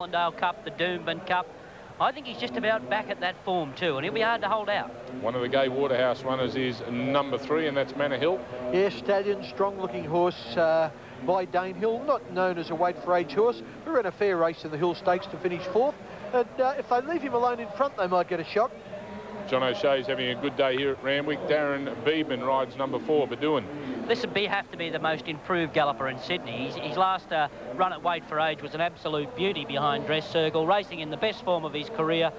Allendale Cup, the Doomben Cup. I think he's just about back at that form too, and he'll be hard to hold out. One of the Gay Waterhouse runners is number 3, and that's Manor Hill. Yeah, stallion, strong-looking horse by Dane Hill, not known as a weight-for-age horse. We ran a fair race in the Hill Stakes to finish 4th, and if they leave him alone in front, they might get a shot. John O'Shea's having a good day here at Randwick. Darren Beebman rides number 4, Bedouin. This would have to be the most improved galloper in Sydney. His last run at weight for age was an absolute beauty behind Dress Circle, racing in the best form of his career.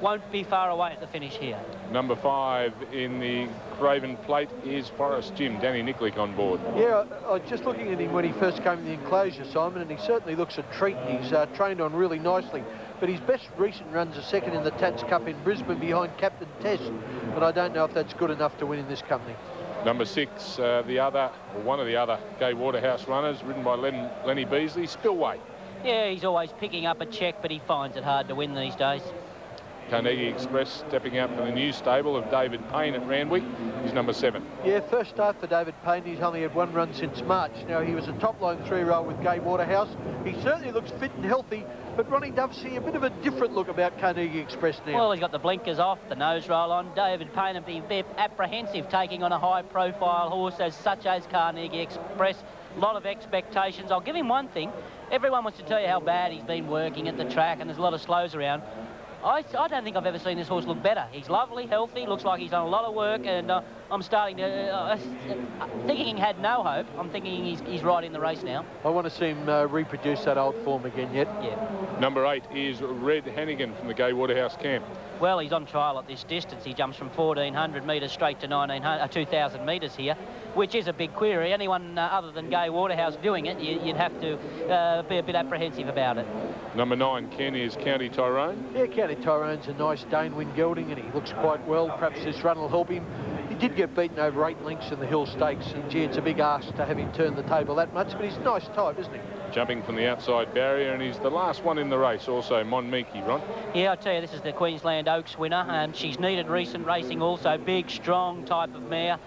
Won't be far away at the finish here. Number 5 in the Craven Plate is Forest Jim. Danny Nicklick on board. Yeah, I was just looking at him when he first came in the enclosure, Simon, and he certainly looks a treat. He's trained on really nicely. But his best recent run's a second in the Tats Cup in Brisbane behind Captain Tess. But I don't know if that's good enough to win in this company. Number 6, one of the other Gay Waterhouse runners, ridden by Lenny Beasley, Spillway. Yeah, he's always picking up a check, but he finds it hard to win these days. Carnegie Express stepping out from the new stable of David Payne at Randwick. He's number 7. Yeah, first start for David Payne. He's only had one run since March. Now, he was a top-line 3-year-old with Gay Waterhouse. He certainly looks fit and healthy, but Ronnie does see a bit of a different look about Carnegie Express now. Well, he's got the blinkers off, the nose roll on. David Payne would be a bit apprehensive taking on a high-profile horse such as Carnegie Express. A lot of expectations. I'll give him one thing. Everyone wants to tell you how bad he's been working at the track, and there's a lot of slows around. I don't think I've ever seen this horse look better. He's lovely, healthy, looks like he's done a lot of work, and I'm starting to... thinking he had no hope, I'm thinking he's right in the race now. I want to see him reproduce that old form again yet. Yeah. Number 8 is Red Hannigan from the Gay Waterhouse camp. Well, he's on trial at this distance. He jumps from 1,400 metres straight to 2,000 metres here, which is a big query. Anyone other than Gay Waterhouse doing it, you'd have to be a bit apprehensive about it. Number 9, Ken, is County Tyrone. Yeah, County Tyrone's a nice Dane win gelding, and he looks quite well. Perhaps this run will help him. He did get beaten over 8 lengths in the Hill Stakes, and gee, it's a big ask to have him turn the table that much, but he's a nice type, isn't he? Jumping from the outside barrier, and he's the last one in the race, also Monmiki, Ron. Yeah, I tell you, this is the Queensland Oaks winner, and she's needed recent racing also. Big, strong type of mare.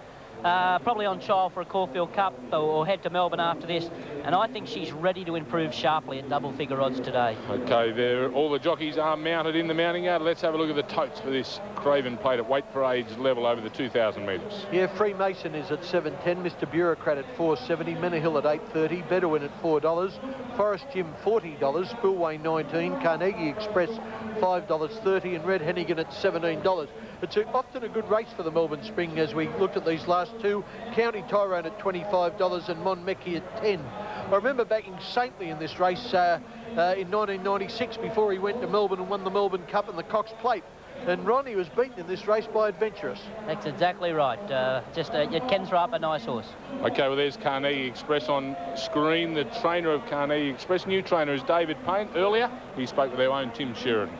Probably on trial for a Caulfield Cup or head to Melbourne after this, and I think she's ready to improve sharply at double-figure odds today. Okay, all the jockeys are mounted in the mounting yard. Let's have a look at the totes for this Craven Plate at weight for age level over the 2,000 metres. Yeah, Freemason is at 7.10, Mr Bureaucrat at 4.70, Manor Hill at 8.30, Bedouin at $4, Forest Jim $40, Spillway $19, Carnegie Express $5.30, and Red Hannigan at $17. It's often a good race for the Melbourne Spring as we looked at these last two. County Tyrone at $25 and Monmeki at 10. I remember backing Saintly in this race in 1996 before he went to Melbourne and won the Melbourne Cup and the Cox Plate. And Ronnie was beaten in this race by Adventurous. That's exactly right. It can throw up a nice horse. Okay, well, there's Carnegie Express on screen. The trainer of Carnegie Express, new trainer, is David Payne. Earlier, he spoke with our own Tim Sheridan.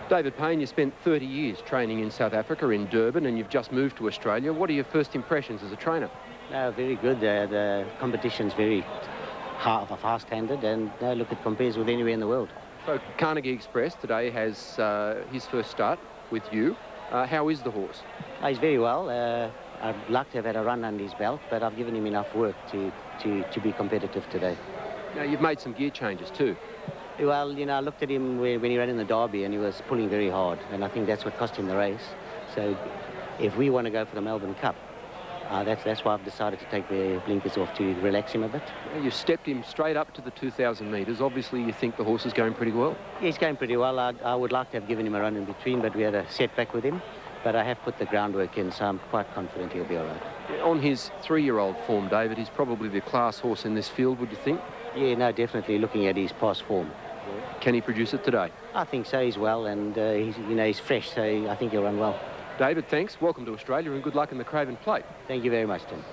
David Payne, you spent 30 years training in South Africa, in Durban, and you've just moved to Australia. What are your first impressions as a trainer? Very good. The competition's very fast-handed, and look, it compares with anywhere in the world. So Carnegie Express today has his first start with you. How is the horse? He's very well. I'd like to have had a run under his belt, but I've given him enough work to be competitive today. Now, you've made some gear changes too. Well, you know, I looked at him when he ran in the Derby, and he was pulling very hard, and I think that's what cost him the race. So if we want to go for the Melbourne Cup, that's why I've decided to take the blinkers off to relax him a bit. You've stepped him straight up to the 2,000 metres. Obviously, you think the horse is going pretty well. Yeah, he's going pretty well. I would like to have given him a run in between, but we had a setback with him. But I have put the groundwork in, so I'm quite confident he'll be all right. On his 3-year-old form, David, he's probably the class horse in this field, would you think? Yeah, no, definitely looking at his past form. Can he produce it today? I think so. He's well, and he's fresh, so I think he'll run well. David, thanks. Welcome to Australia, and good luck in the Craven Plate. Thank you very much, Tim.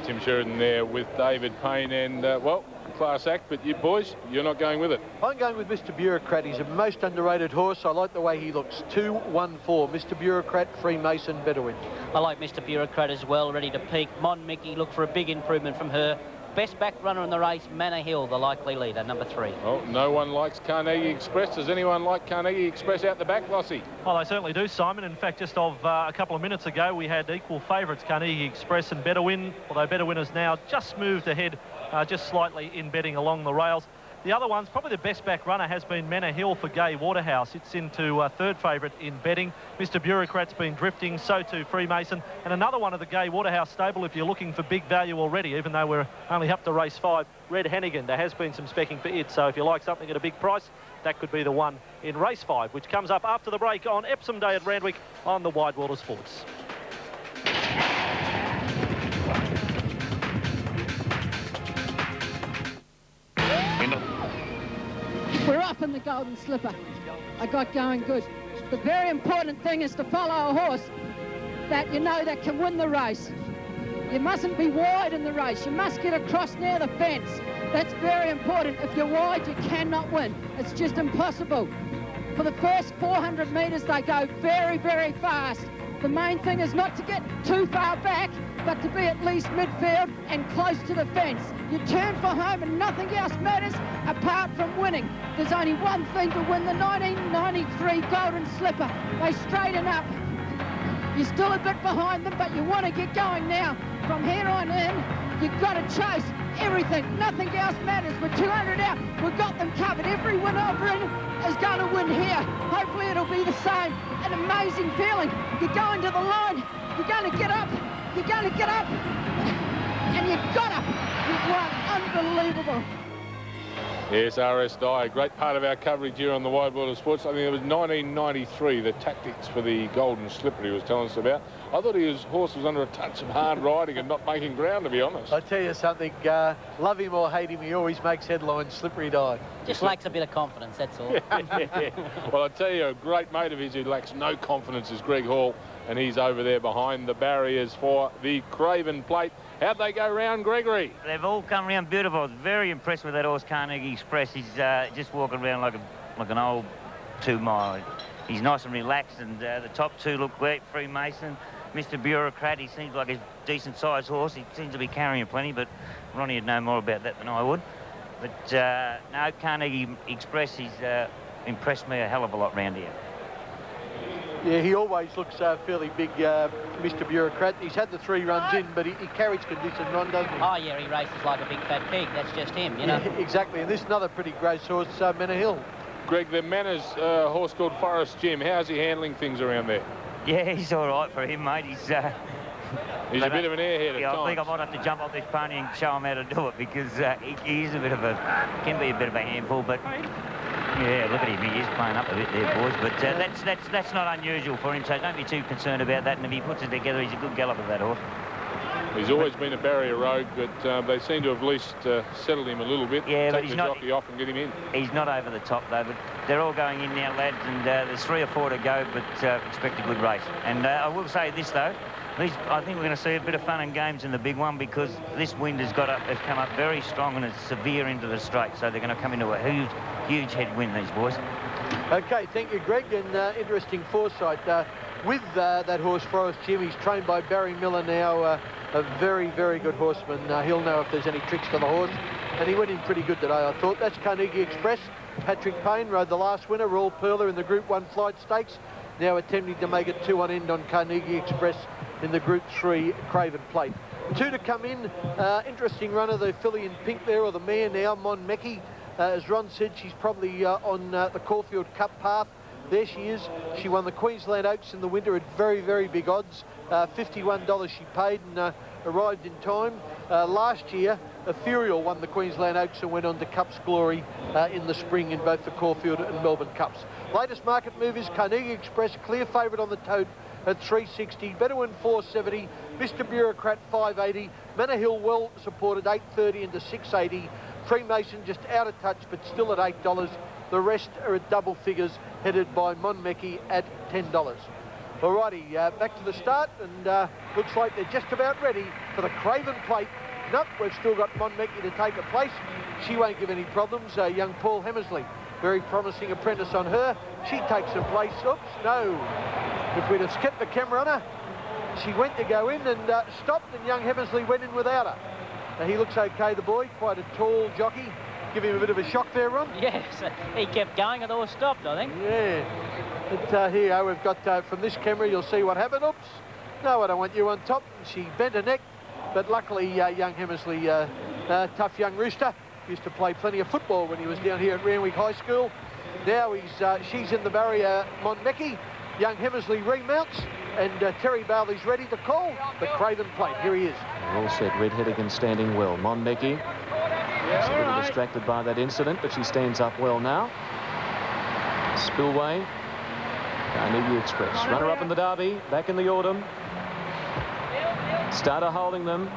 Tim Sheridan there with David Payne, and well, class act, but you boys, you're not going with it. I'm going with Mr Bureaucrat. He's a most underrated horse. I like the way he looks. 2-1-4. Mr Bureaucrat, Freemason, Bedouin. I like Mr Bureaucrat as well, ready to peak. Monmiki, look for a big improvement from her. Best back runner in the race, Manor Hill, the likely leader, number 3. Well, no one likes Carnegie Express. Does anyone like Carnegie Express out the back, Lossie? Well, they certainly do, Simon. In fact, just a couple of minutes ago, we had equal favourites, Carnegie Express and Bedouin, although Bedouin has now just moved ahead just slightly in betting along the rails. The other ones, probably the best back runner has been Manor Hill for Gay Waterhouse. It's into third favourite in betting. Mr. Bureaucrat's been drifting, so too Freemason. And another one of the Gay Waterhouse stable, if you're looking for big value already, even though we're only up to race 5, Red Hannigan. There has been some specking for it, so if you like something at a big price, that could be the one in race 5, which comes up after the break on Epsom Day at Randwick on the Widewater Sports. We're off in the Golden Slipper. I got going good. The very important thing is to follow a horse that you know that can win the race. You mustn't be wide in the race. You must get across near the fence. That's very important. If you're wide, you cannot win. It's just impossible. For the first 400 metres, they go very, very fast. The main thing is not to get too far back, but to be at least midfield and close to the fence. You turn for home and nothing else matters apart from winning. There's only one thing to win the 1993 Golden Slipper. They straighten up. You're still a bit behind them, but you want to get going now. From here on in, you've got to chase everything. Nothing else matters. We're 200 out. We've got them covered. Every win over in is going to win here. Hopefully it'll be the same. An amazing feeling. You're going to the line. You're going to get up. You're going to get up. And you've got up. You've won. Unbelievable. Yes, RS Dye, a great part of our coverage here on the Widewater Sports. I think it was 1993, the tactics for the Golden Slipper he was telling us about. I thought his horse was under a touch of hard riding and not making ground, to be honest. I tell you something, love him or hate him, he always makes headlines, Slippery Dye. Just lacks a bit of confidence, that's all. Well, I tell you, a great mate of his who lacks no confidence is Greg Hall, and he's over there behind the barriers for the Craven Plate. How'd they go round, Gregory? They've all come around beautiful. I was very impressed with that horse, Carnegie Express. He's just walking around like an old 2-mile. He's nice and relaxed, and the top two look great. Freemason, Mr. Bureaucrat, he seems like a decent-sized horse. He seems to be carrying plenty, but Ronnie would know more about that than I would. But no, Carnegie Express, he's impressed me a hell of a lot round here. Yeah, he always looks fairly big, Mr. Bureaucrat. He's had the 3 runs in, but he carries condition, Ron, doesn't he? Oh, yeah, he races like a big fat pig. That's just him, you know. Yeah, exactly, and this is another pretty gross horse, Manor Hill. Greg, the Manners horse called Forest Jim, how's he handling things around there? Yeah, he's all right for him, mate. He's a bit of an airhead at times. I think I might have to jump off this pony and show him how to do it, because he is can be a bit of a handful, but... Yeah, look at him. He is playing up a bit there, boys. But that's not unusual for him, so don't be too concerned about that. And if he puts it together, he's a good galloper, that horse. He's always been a barrier rogue, but they seem to have at least settled him a little bit. Yeah, take but the jockey off and get him in. He's not over the top, though. But they're all going in now, lads, and there's 3 or 4 to go, but expect a good race. And I will say this, though. I think we're going to see a bit of fun and games in the big one, because this wind has come up very strong and it's severe into the straight, so they're going to come into a huge headwind, these boys. OK, thank you, Greg, and interesting foresight. With that horse, Forest Jim, he's trained by Barry Miller now, a very, very good horseman. He'll know if there's any tricks to the horse, and he went in pretty good today, I thought. That's Carnegie Express. Patrick Payne rode the last winner, Royal Perler, in the Group 1 Flight Stakes, now attempting to make it 2 on end on Carnegie Express in the Group 3 Craven Plate. 2 to come in. Interesting runner, the filly in pink there, or the mare now, Mon Meki. As Ron said, she's probably on the Caulfield Cup path. There she is. She won the Queensland Oaks in the winter at very, very big odds. $51 she paid and arrived in time. Last year, Ethereal won the Queensland Oaks and went on to Cups Glory in the spring in both the Caulfield and Melbourne Cups. Latest market move is Carnegie Express, clear favourite on the tote at 360, Bedouin 470, Mr. Bureaucrat 580, Manor Hill well supported 830 into 680, Freemason just out of touch but still at $8. The rest are at double figures, headed by Mon Meki at $10. Alrighty, back to the start, and looks like they're just about ready for the Craven Plate. Nope, we've still got Mon Meki to take her place. She won't give any problems. Young Paul Hemmersley, very promising apprentice on her. She takes her place. Oops, no. If we'd have skipped the camera on her, she went to go in and stopped, and young Hemmersley went in without her. Now, he looks okay, the boy, quite a tall jockey. Give him a bit of a shock there, Ron. Yes, he kept going and the horse stopped, I think. Yeah. But here we've got, from this camera, you'll see what happened. Oops. No, I don't want you on top. She bent her neck, but luckily young Hemmersley, tough young rooster, used to play plenty of football when he was down here at Randwick High School. Now she's in the barrier, Monmeki. Young Hemersley remounts, and Terry Bailey's ready to call the Craven Plate. Here he is. They're all set. Red Hennigan standing well. Monmeki is a little distracted by that incident, but she stands up well now. Spillway, Carnegie Express. Runner-up in the Derby, back in the autumn. Starter holding them.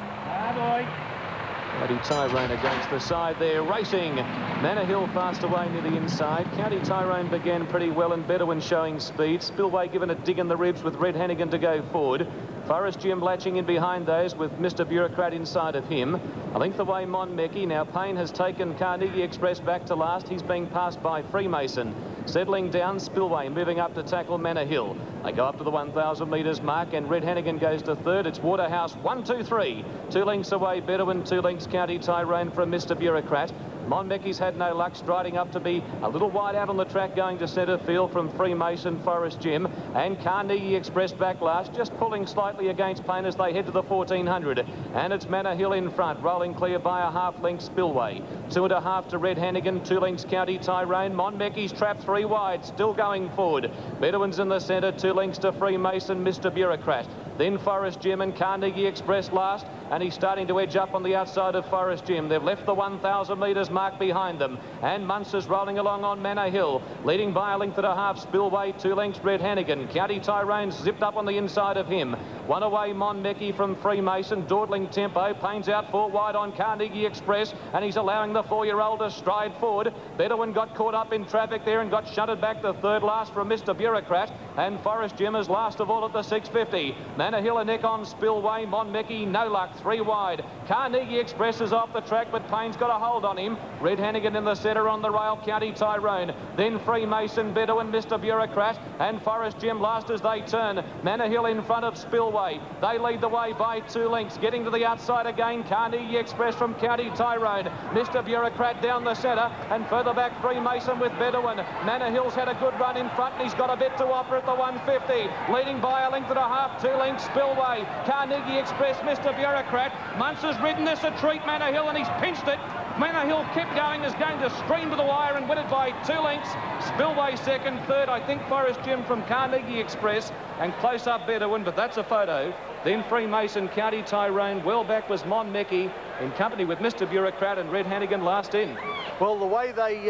County Tyrone against the side there, racing. Manor Hill fast away near the inside. County Tyrone began pretty well, and Bedouin showing speed. Spillway given a dig in the ribs with Red Hennigan to go forward. Forest Jim latching in behind those with Mr. Bureaucrat inside of him. A length away Monmeki. Now Payne has taken Carnegie Express back to last. He's being passed by Freemason. Settling down, Spillway moving up to tackle Manor Hill. They go up to the 1,000 metres mark, and Red Hennigan goes to third. It's Waterhouse 1, 2, 3. 2 lengths away Bedouin, 2 lengths County Tyrone from Mr. Bureaucrat. Monmeki's had no luck, striding up to be a little wide out on the track, going to centre field from Freemason, Forest Jim, and Carnegie Express back last, just pulling slightly against Payne as they head to the 1,400. And it's Manor Hill in front, rolling clear by a half-length Spillway. 2.5 to Red Hennigan, 2 lengths County Tyrone. Monmeki's trapped 3 wide, still going forward. Bedouin's in the centre, 2 lengths to Freemason, Mr. Bureaucrat. Then Forest Jim and Carnegie Express last, and he's starting to edge up on the outside of Forest Jim. They've left the 1,000 metres mark behind them, and Munster's rolling along on Manor Hill, leading by a length and a half. Spillway, 2 lengths Red Hennigan. County Tyrone's zipped up on the inside of him. 1 away Monmeki from Freemason, dawdling tempo. Payne's out 4 wide on Carnegie Express, and he's allowing the 4-year-old to stride forward. Bedouin got caught up in traffic there and got shunted back to third last from Mr. Bureaucrat, and Forest Jim is last of all at the 650. Manor Hill a neck on Spillway. Monmeki no luck, 3 wide. Carnegie Express is off the track, but Payne's got a hold on him. Red Hennigan in the centre on the rail, County Tyrone. Then Freemason, Bedouin, Mr. Bureaucrat, and Forest Jim last as they turn. Manor Hill in front of Spillway. They lead the way by 2 lengths. Getting to the outside again, Carnegie Express from County Tyrone. Mr. Bureaucrat down the centre, and further back Freemason with Bedouin. Manor Hill's had a good run in front, and he's got a bit to offer at the 150. Leading by a length and a half, 2 lengths Spillway. Carnegie Express, Mr. Bureaucrat. Munster's ridden this a treat, Manor Hill, and he's pinched it. Manor Hill kept going, is going to stream to the wire and win it by 2 lengths. Spillway second, third, I think Forest Jim from Carnegie Express, and close up Bedouin, but that's a photo. Then Freemason, County Tyrone. Well back was Monmeki in company with Mr. Bureaucrat and Red Hennigan last in. Well, the way they,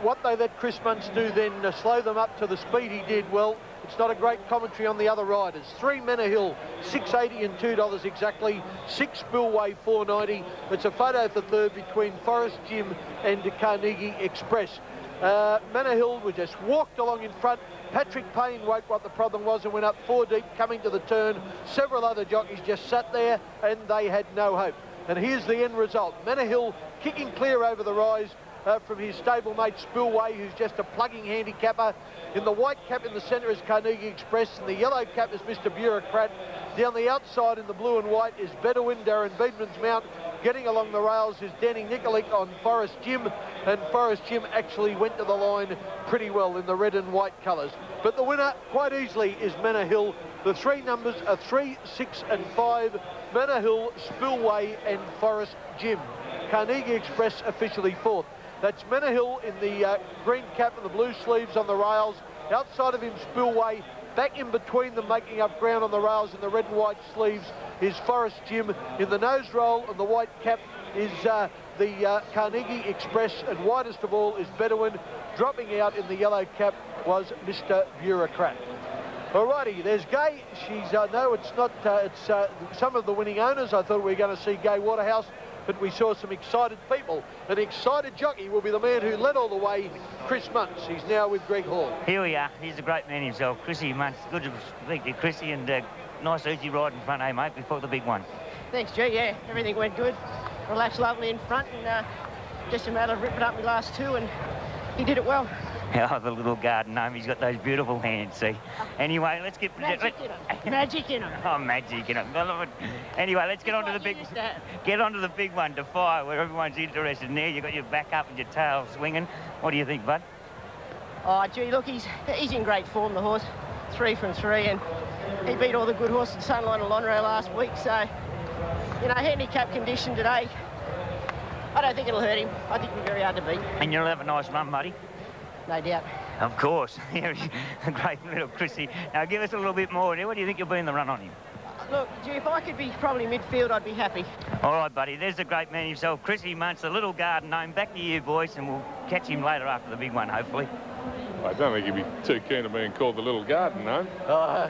what they let Chris Muntz do then, slow them up to the speed he did, well, it's not a great commentary on the other riders. 3 Manor Hill, $6.80 and $2 exactly. 6 Spillway, $4.90. It's a photo for third between Forest Jim and Carnegie Express. Manor Hill was just walked along in front. Patrick Payne woke what the problem was and went up 4 deep coming to the turn. Several other jockeys just sat there and they had no hope. And here's the end result. Manor Hill kicking clear over the rise from his stablemate Spillway, who's just a plugging handicapper. In the white cap in the centre is Carnegie Express, and the yellow cap is Mr. Bureaucrat. Down the outside in the blue and white is Bedouin, Darren Beedman's mount. Getting along the rails is Danny Nikolic on Forest Jim, and Forest Jim actually went to the line pretty well in the red and white colours. But the winner, quite easily, is Manor Hill. The 3 numbers are 3, 6 and 5. Manor Hill, Spillway and Forest Jim. Carnegie Express officially 4th. That's Manor Hill in the green cap and the blue sleeves on the rails. Outside of him, Spillway. Back in between them, making up ground on the rails in the red and white sleeves, is Forest Jim. In the nose roll and the white cap is the Carnegie Express, and widest of all is Bedouin. Dropping out in the yellow cap was Mr. Bureaucrat. Alrighty, there's Gay. She's, no, it's not, it's some of the winning owners. I thought we were going to see Gay Waterhouse, but we saw some excited people. An excited jockey will be the man who led all the way, Chris Muntz. He's now with Greg Hall. Here we are. He's a great man himself, Chrissy Muntz. Good to speak to Chrissy, and nice easy ride in front, eh, mate, before the big one. Thanks, G. Yeah, everything went good. Relaxed lovely in front, and just a matter of ripping up my last 2, and he did it well. Oh, the little garden gnome, he's got those beautiful hands, see. Anyway, let's get... Magic in him. Magic in him. Oh, magic in him. Anyway, let's get on to the big... Get on to the big one, Defy, where everyone's interested in there. You've got your back up and your tail swinging. What do you think, bud? Oh, gee, look, he's in great form, the horse. 3 from 3, and he beat all the good horses, Sunline and Lonhro last week, so, you know, handicap condition today. I don't think it'll hurt him. I think he'll be very hard to beat. And you'll have a nice run, buddy. No doubt. Of course. A great little Chrissy. Now, give us a little bit more. What do you think you'll be in the run on him? Look, gee, if I could be probably midfield, I'd be happy. All right, buddy. There's the great man himself, Chrissy Muntz, the little garden gnome. Back to you, boys, and we'll catch him later after the big one, hopefully. I don't think he'd be too keen on being called the little garden, no?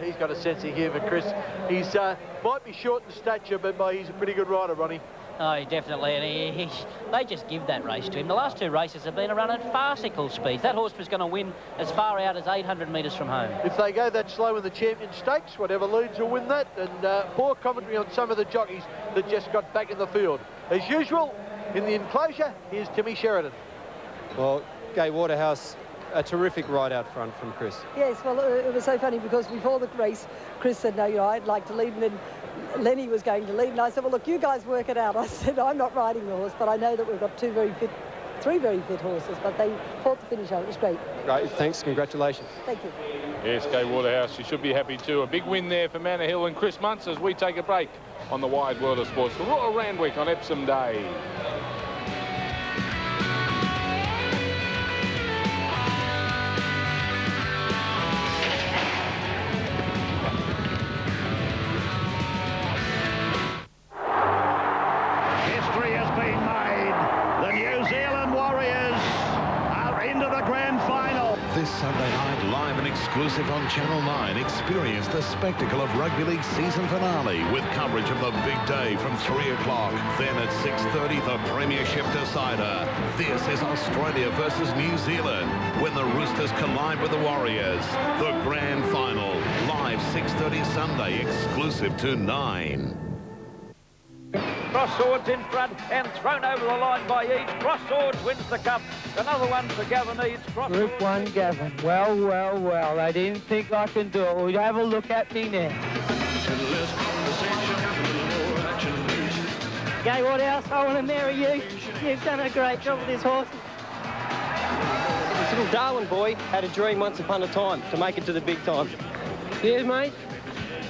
He's got a sense of humour, Chris. He's might be short in stature, but he's a pretty good rider, Ronnie. Oh, definitely, and they just give that race to him. The last 2 races have been run at farcical speeds. That horse was going to win as far out as 800 metres from home. If they go that slow in the Champion Stakes, whatever leads will win that. And poor commentary on some of the jockeys that just got back in the field. As usual, in the enclosure, here's Timmy Sheridan. Well, Gai Waterhouse, a terrific ride out front from Chris. Yes, well, it was so funny because before the race, Chris said, no, I'd like to lead, and then Lenny was going to lead, and I said, well, look, you guys work it out. I said, I'm not riding the horse, but I know that we've got 3 very fit horses, but they fought the finish out. It was great. Great, thanks, congratulations. Thank you. Yes, Gai Waterhouse, you should be happy too. A big win there for Manor Hill and Chris Muntz as we take a break on the Wide World of Sports. The Royal Randwick on Epsom Day. This Sunday night, live and exclusive on Channel 9, experience the spectacle of Rugby League season finale with coverage of the big day from 3 o'clock. Then at 6:30, the Premiership decider. This is Australia versus New Zealand when the Roosters collide with the Warriors. The grand final, live 6:30 Sunday, exclusive to 9. Cross Swords in front and thrown over the line by Eads. Cross Swords wins the cup. Another one for Gavin Eads. Group 1, Gavin. Well, well, well. I didn't think I could do it. Well, have a look at me now. Gai Waterhouse, I want to marry you. You've done a great job with this horse. This little Darwin boy had a dream once upon a time to make it to the big time. Yeah, mate.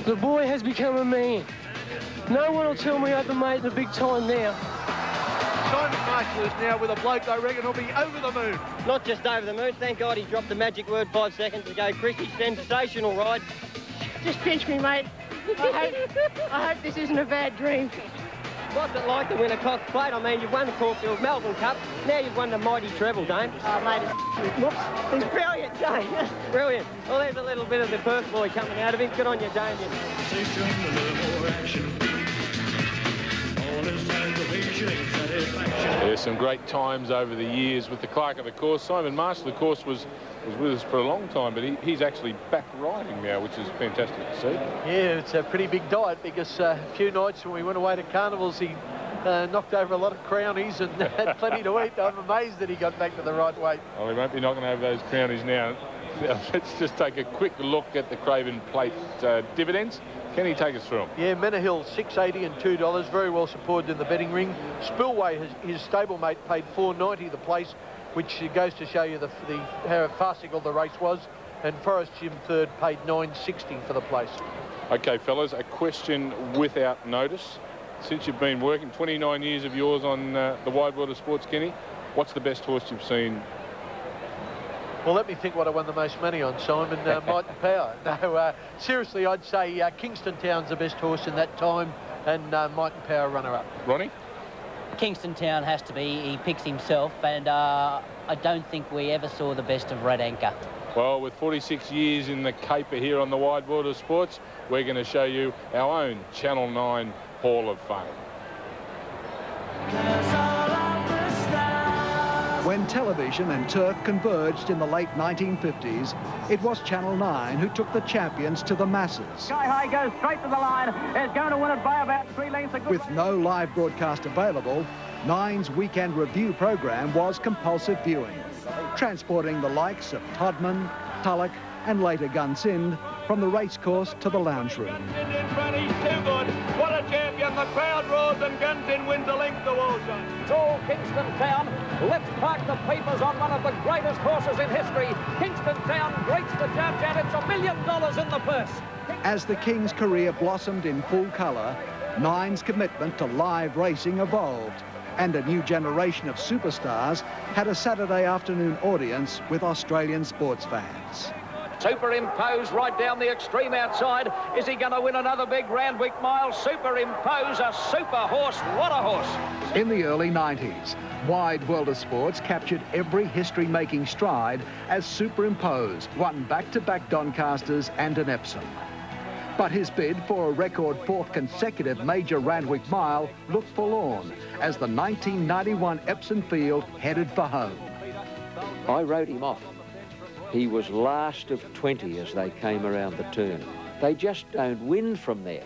The boy has become a man. No one will tell me I can make the big time now. Simon Marshall is now with a bloke I reckon will be over the moon. Not just over the moon. Thank God he dropped the magic word 5 seconds ago. Christy, sensational ride. Just pinch me, mate. I hope this isn't a bad dream. What's it like to win a Cox Plate? I mean, you've won the Caulfield Melbourne Cup. Now you've won the mighty treble, Dame. Oh, mate, it's brilliant, Dame. Brilliant. Well, there's a little bit of the Perth boy coming out of him. Good on you, Damien. There's some great times over the years with the clerk of the course. Simon Marshall, of course, was with us for a long time, but he's actually back riding now, which is fantastic to see. Yeah, it's a pretty big diet because a few nights when we went away to carnivals, he knocked over a lot of crownies and had plenty to eat. I'm amazed that he got back to the right weight. Well, he won't be knocking over those crownies now. Let's just take a quick look at the Craven Plate dividends. Can he take us through them? Yeah, Manor Hill, $6.80 and $2, very well supported in the betting ring. Spillway, his stablemate, paid $4.90 the place, which goes to show you how farcical the race was. And Forest Jim third paid $9.60 for the place. Okay, fellas, a question without notice. Since you've been working 29 years of yours on the Wide World of Sports, Kenny, what's the best horse you've seen? Well, let me think what I won the most money on, Simon. Might and Power. No, seriously, I'd say Kingston Town's the best horse in that time, and Might and Power runner-up. Ronnie? Kingston Town has to be. He picks himself, and I don't think we ever saw the best of Red Anchor. Well, with 46 years in the caper here on the Wide World of Sports, we're going to show you our own Channel 9 Hall of Fame. When television and turf converged in the late 1950s, it was Channel 9 who took the champions to the masses. Sky High goes straight to the line. Is going to win it by about 3 lengths. With no live broadcast available, Nine's weekend review program was compulsive viewing, transporting the likes of Todman, Tulloch and later Gunsynd from the racecourse to the lounge room. In front, he's too good. What a champion. The crowd roars and Gunsynd wins the length of Walsall. So Kingston Town, let's park the papers on one of the greatest horses in history. Kingston Town breaks the judge and it's $1 million in the purse. As the King's career blossomed in full colour, Nine's commitment to live racing evolved, and a new generation of superstars had a Saturday afternoon audience with Australian sports fans. Superimpose right down the extreme outside. Is he going to win another big Randwick Mile? Superimpose, a super horse. What a horse. In the early 90s, Wide World of Sports captured every history-making stride as Superimpose won back-to-back Doncasters and an Epsom. But his bid for a record 4th consecutive major Randwick Mile looked forlorn as the 1991 Epsom Field headed for home. I wrote him off. He was last of 20 as they came around the turn. They just don't win from there.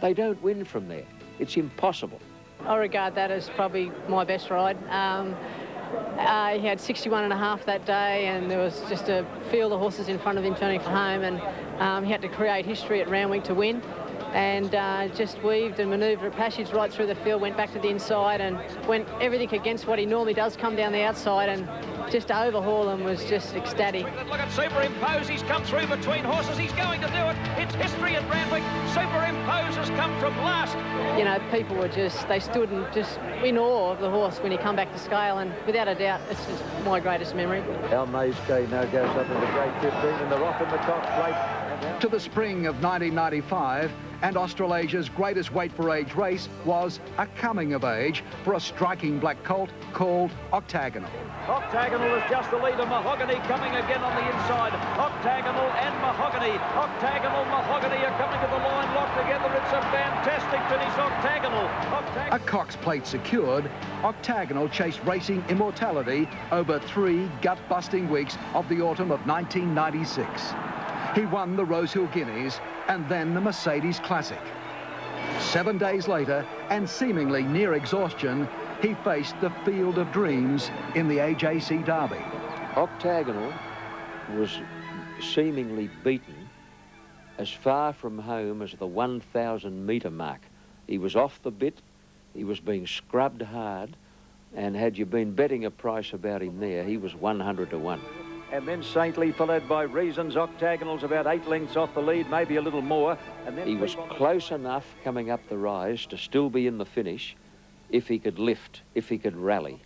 They don't win from there. It's impossible. I regard that as probably my best ride. He had 61.5 that day, and there was just a field of horses in front of him turning for home, and he had to create history at Randwick to win, and just weaved and manoeuvred a passage right through the field, went back to the inside and went everything against what he normally does, come down the outside, and just to overhaul him was just ecstatic. Look at Superimpose. He's come through between horses. He's going to do it. It's history at Randwick. Superimpose has come from last. You know, people were they stood in awe of the horse when he come back to scale, and without a doubt, it's just my greatest memory. Our Maysky now goes up into grade 15 and they're off in the Cox Plate. To the spring of 1995, and Australasia's greatest weight for age race was a coming of age for a striking black colt called Octagonal. Octagonal is just the leader. Mahogany coming again on the inside. Octagonal and Mahogany. Octagonal, Mahogany are coming to the line locked together. It's a fantastic finish. Octagonal. A Cox Plate secured, Octagonal chased Racing Immortality over 3 gut-busting weeks of the autumn of 1996. He won the Rosehill Guineas and then the Mercedes Classic. 7 days later, and seemingly near exhaustion, he faced the Field of Dreams in the AJC Derby. Octagonal was seemingly beaten as far from home as the 1,000 metre mark. He was off the bit, he was being scrubbed hard, and had you been betting a price about him there, he was 100 to 1. And then Saintly followed by Reasons. Octagonal's about 8 lengths off the lead, maybe a little more. And then he was close enough coming up the rise to still be in the finish if he could lift, if he could rally.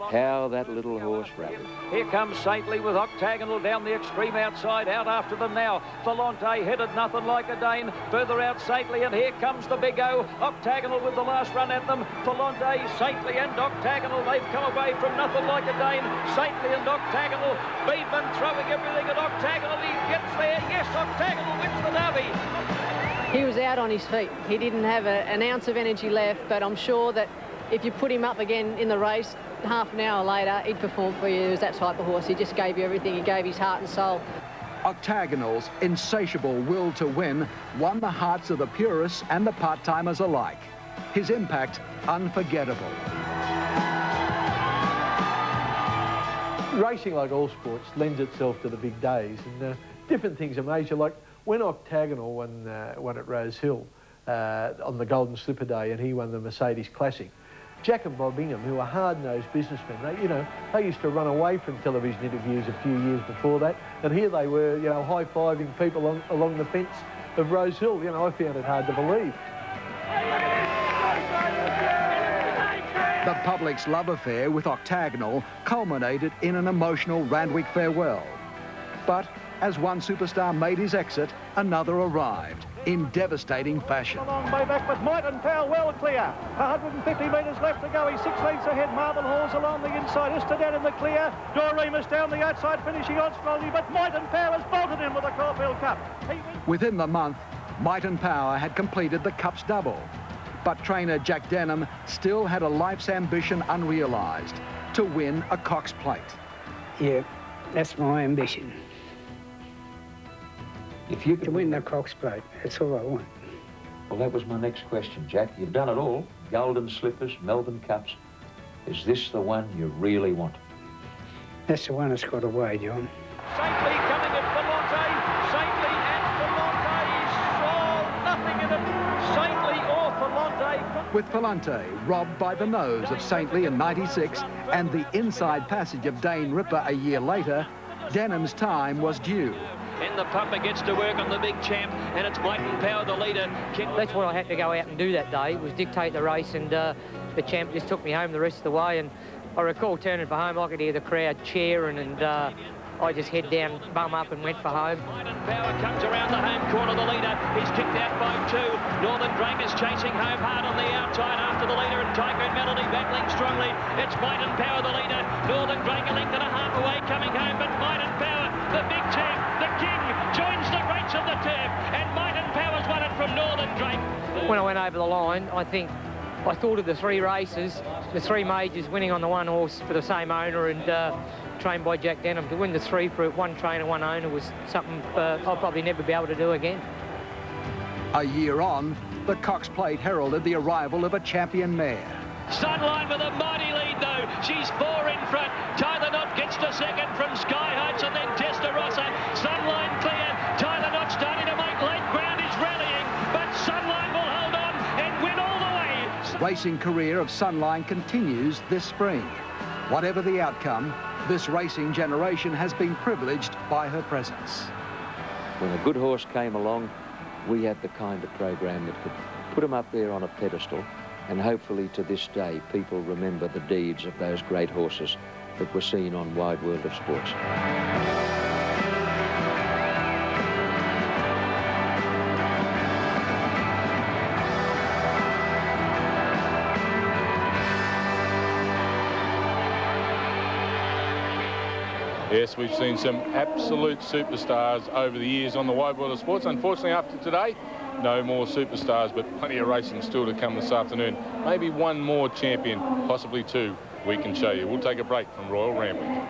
How that little horse rallied. Here comes Saintly with Octagonal down the extreme outside, out after them now. Volante headed nothing like a Dane. Further out Saintly, and here comes the big O. Octagonal with the last run at them. Volante, Saintly and Octagonal. They've come away from nothing like a Dane. Saintly and Octagonal. Beedman throwing everything at Octagonal. He gets there. Yes, Octagonal wins the Derby. He was out on his feet. He didn't have an ounce of energy left, but I'm sure that if you put him up again in the race, half an hour later, he'd perform for you. He was that type of horse. He just gave you everything. He gave his heart and soul. Octagonal's insatiable will to win won the hearts of the purists and the part-timers alike. His impact, unforgettable. Racing, like all sports, lends itself to the big days, and different things amaze you. Like when Octagonal won at Rosehill on the Golden Slipper Day, and he won the Mercedes Classic, Jack and Bob Ingham, who are hard-nosed businessmen, they used to run away from television interviews a few years before that, and here they were, high-fiving people along the fence of Rosehill. I found it hard to believe. The public's love affair with Octagonal culminated in an emotional Randwick farewell. But as one superstar made his exit, another arrived in devastating fashion. A long way back, but Mighton Power well clear. 150 metres left to go. He's 6 lengths ahead. Marble Halls along the inside. Istedad in the clear. Doremus down the outside, finishing on strongly, but Mighton Power has bolted in with the Caulfield Cup. Within the month, Mighton Power had completed the Cup's double. But trainer Jack Denham still had a life's ambition unrealised, to win a Cox Plate. Yeah, that's my ambition. If you could to win the Cox Plate, that's all I want. Well, that was my next question, Jack. You've done it all. Golden Slippers, Melbourne Cups. Is this the one you really want? That's the one that's got away, John. Saintly coming at Volante. Saintly and Volante saw nothing in it. Saintly or Volante. With Volante robbed by the nose of Saintly in '96 and the inside passage of Dane Ripper a year later, Denham's time was due. And the pupper gets to work on the big champ, and it's Mighton Power, the leader. That's what I had to go out and do that day, was dictate the race and the champ just took me home the rest of the way. And I recall turning for home, I could hear the crowd cheering, and I just head down, bum up, and went for home. Power comes around the home corner, the leader. He's kicked out by 2. Northern Drake is chasing home hard on the outside after the leader, and Tycoon Melody battling strongly. It's Might and Power, the leader. Northern Drake a length and a half away, coming home, but Might and Power, the big champ, the king, joins the race of the turf, and Might and Power's won it from Northern Drake. When I went over the line, I thought of the 3 races, the 3 majors, winning on the one horse for the same owner, and trained by Jack Denham. To win the 3 for one trainer, one owner was something I'll probably never be able to do again. A year on, the Cox Plate heralded the arrival of a champion mare. Sunline with a mighty lead, though. She's 4 in front. Tyler Knott gets to second from Sky Heights, and then Testarossa. Sunline clear. Tyler Knott starting to make late ground, is rallying, but Sunline will hold on and win all the way. Racing career of Sunline continues this spring. Whatever the outcome, this racing generation has been privileged by her presence. When a good horse came along, we had the kind of program that could put him up there on a pedestal, and hopefully to this day people remember the deeds of those great horses that were seen on Wide World of Sports. Yes, we've seen some absolute superstars over the years on the Wide World of Sports. Unfortunately, after today, no more superstars, but plenty of racing still to come this afternoon. Maybe one more champion, possibly 2, we can show you. We'll take a break from Royal Randwick.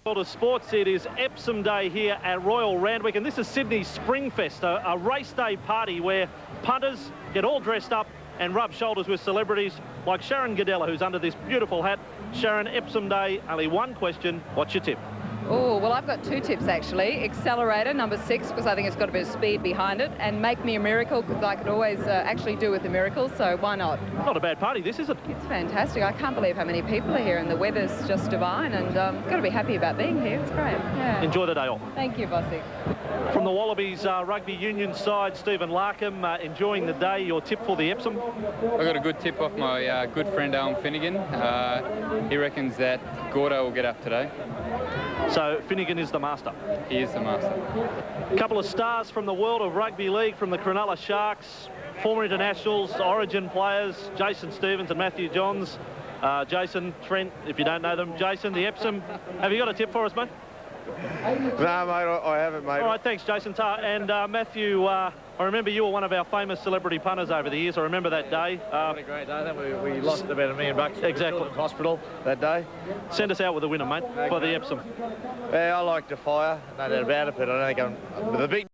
Of sports, it is Epsom Day here at Royal Randwick, and this is Sydney's Springfest, a race day party where punters get all dressed up and rub shoulders with celebrities like Sharon Godella, who's under this beautiful hat. Sharon, Epsom Day, only one question. What's your tip? Oh, well, I've got 2 tips, actually. Accelerator, number 6, because I think it's got a bit of speed behind it, and Make Me a Miracle, because I could always actually do with a miracle, so why not? Not a bad party, this, is it? It's fantastic. I can't believe how many people are here, and the weather's just divine, and got to be happy about being here. It's great. Yeah. Enjoy the day off. Thank you, Bossy. From the Wallabies rugby union side, Stephen Larkham, enjoying the day. Your tip for the Epsom? I got a good tip off my good friend Alan Finnegan. He reckons that Gordo will get up today. So Finnegan is the master. He is the master. A couple of stars from the world of rugby league, from the Cronulla Sharks, former internationals, Origin players, Jason Stevens and Matthew Johns. Jason, Trent, if you don't know them. Jason, the Epsom. Have you got a tip for us, mate? No, mate, I haven't, mate. All right, thanks, Jason. And Matthew, I remember you were one of our famous celebrity punters over the years. I remember that day. What a great day. I think we lost about $1 million. Exactly. In hospital that day. Send us out with a winner, mate, for the Epsom. Yeah, I like Defire. No doubt about it, but I don't think I'm... The big